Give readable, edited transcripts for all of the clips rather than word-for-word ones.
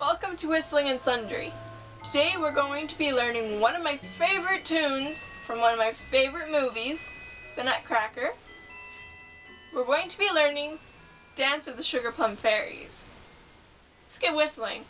Welcome to Whistling and Sundry. Today we're going to be learning one of my favorite tunes from one of my favorite movies, The Nutcracker. We're going to be learning Dance of the Sugarplum Fairies. Let's get whistling.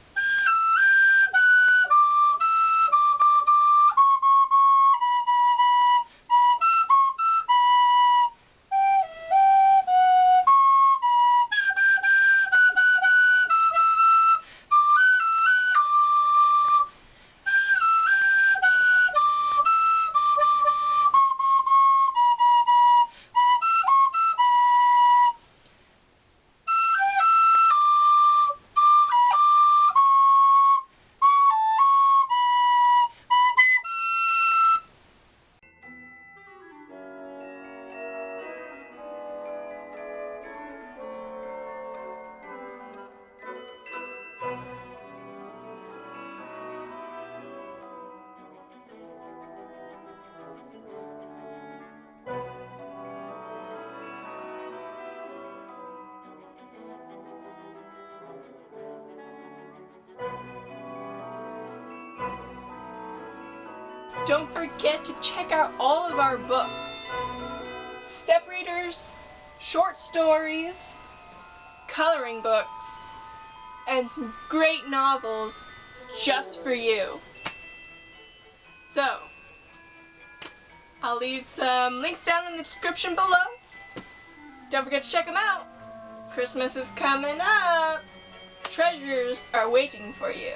Don't forget to check out all of our books. Step readers, short stories, coloring books, and some great novels just for you. So, I'll leave some links down in the description below. Don't forget to check them out. Christmas is coming up. Treasures are waiting for you.